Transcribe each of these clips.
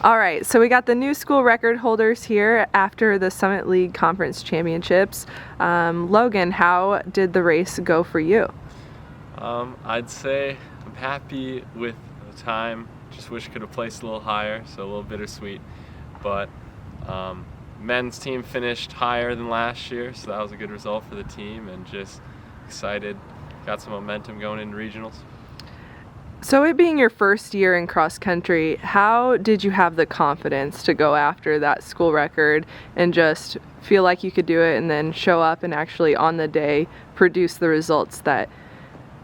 All right, so we got the new school record holders here after the Summit League Conference Championships. Logan, how did the race go for you? I'd say I'm happy with the time. Just wish I could have placed a little higher, so a little bittersweet. But men's team finished higher than last year, so that was a good result for the team, and just excited. Got some momentum going into regionals. So it being your first year in cross country, how did you have the confidence to go after that school record and just feel like you could do it and then show up and actually on the day produce the results that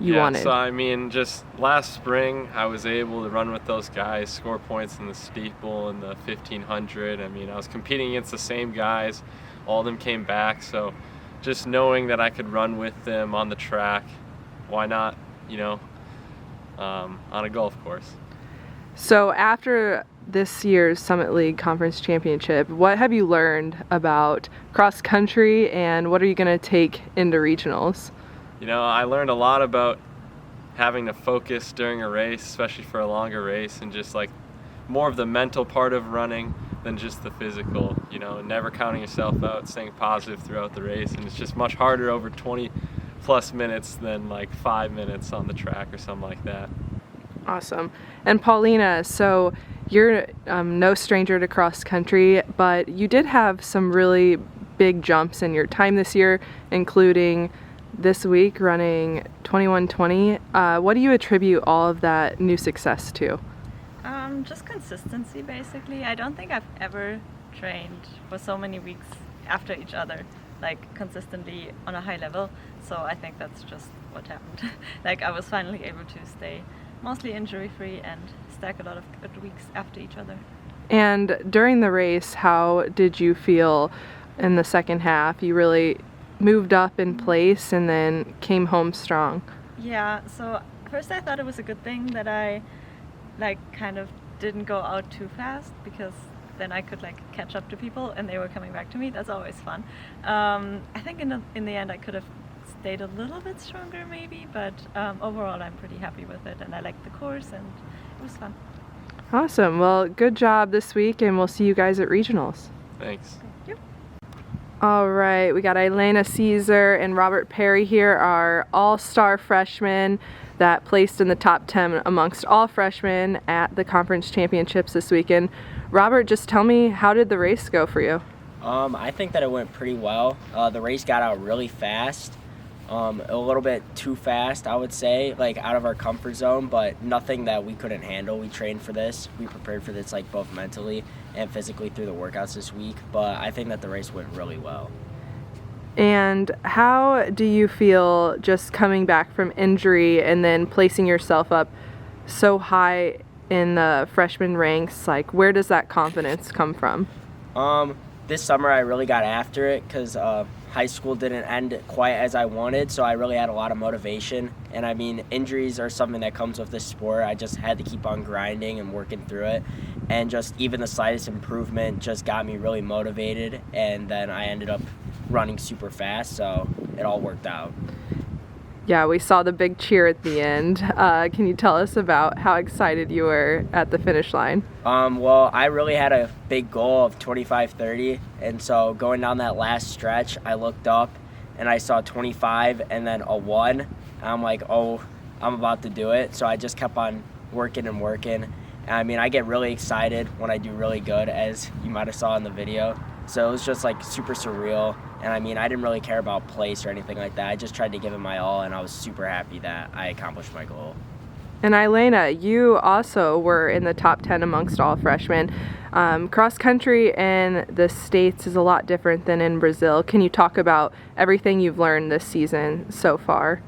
you wanted? So I mean, just last spring I was able to run with those guys, score points in the steeple and the 1500. I mean, I was competing against the same guys. All of them came back, so just knowing that I could run with them on the track, why not, on a golf course. So after this year's Summit League Conference Championship, what have you learned about cross country and what are you going to take into regionals? I learned a lot about having to focus during a race, especially for a longer race, and just like more of the mental part of running than just the physical, never counting yourself out, staying positive throughout the race. And it's just much harder over 20 plus minutes than like 5 minutes on the track or something like that. Awesome. And Paulina, so you're no stranger to cross country, but you did have some really big jumps in your time this year, including this week running 21:20. What do you attribute all of that new success to? Just consistency, basically. I don't think I've ever trained for so many weeks after each other, like consistently on a high level. So I think that's just what happened. Like I was finally able to stay mostly injury-free and stack a lot of good weeks after each other. And during the race, how did you feel in the second half? You really moved up in place and then came home strong. Yeah, so first I thought it was a good thing that I kind of didn't go out too fast, because then I could catch up to people and they were coming back to me. That's always fun. I think in the end I could have stayed a little bit stronger maybe, but overall I'm pretty happy with it, and I liked the course and it was fun. Awesome. Well, good job this week, and we'll see you guys at regionals. Thanks. Thank you. All right, we got Elena Caesar and Robert Perry here, our all-star freshmen that placed in the top 10 amongst all freshmen at the conference championships this weekend. Robert, just tell me, how did the race go for you? I think that it went pretty well. The race got out really fast, a little bit too fast, I would say, out of our comfort zone, but nothing that we couldn't handle. We trained for this. We prepared for this both mentally and physically through the workouts this week, but I think that the race went really well. And how do you feel just coming back from injury and then placing yourself up so high in the freshman ranks? Where does that confidence come from? This summer I really got after it because high school didn't end quite as I wanted, so I really had a lot of motivation. And I mean, injuries are something that comes with this sport. I just had to keep on grinding and working through it, and just even the slightest improvement just got me really motivated, and then I ended up running super fast, so it all worked out. Yeah, we saw the big cheer at the end. Can you tell us about how excited you were at the finish line? Well, I really had a big goal of 25:30, and so going down that last stretch, I looked up and I saw 25 and then a 1. And I'm like, oh, I'm about to do it. So I just kept on working and working. And I mean, I get really excited when I do really good, as you might have saw in the video. So it was just super surreal. And I mean, I didn't really care about place or anything like that. I just tried to give it my all, and I was super happy that I accomplished my goal. And Elena, you also were in the top 10 amongst all freshmen. Cross country in the States is a lot different than in Brazil. Can you talk about everything you've learned this season so far?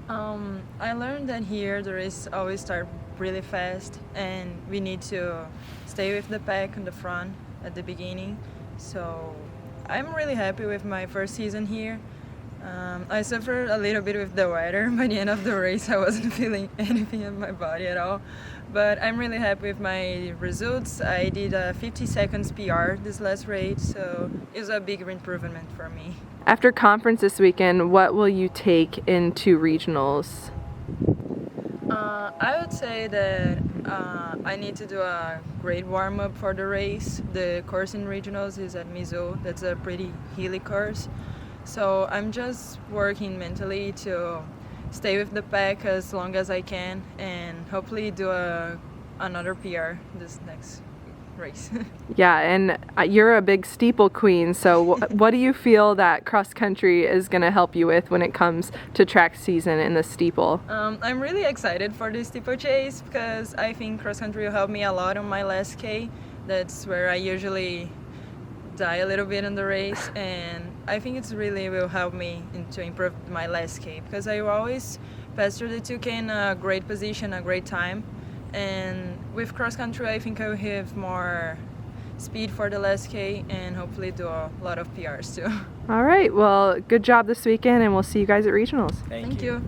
I learned that here the race always start really fast, and we need to stay with the pack in the front at the beginning. So I'm really happy with my first season here. I suffered a little bit with the weather. By the end of the race, I wasn't feeling anything in my body at all. But I'm really happy with my results. I did a 50 seconds PR this last race, so it was a big improvement for me. After conference this weekend, what will you take into regionals? I would say that I need to do a great warm up for the race. The course in regionals is at Mizzou. That's a pretty hilly course. So I'm just working mentally to stay with the pack as long as I can and hopefully do another PR this next race. Yeah, and you're a big steeple queen, so what do you feel that cross country is going to help you with when it comes to track season in the steeple? I'm really excited for the steeplechase because I think cross country will help me a lot on my last K. That's where I usually die a little bit in the race, and I think it's really will help me to improve my last K because I always pass through the 2K in a great position, a great time. And with cross country, I think I will have more speed for the last K and hopefully do a lot of PRs too. All right, well, good job this weekend, and we'll see you guys at regionals. Thank Thank you.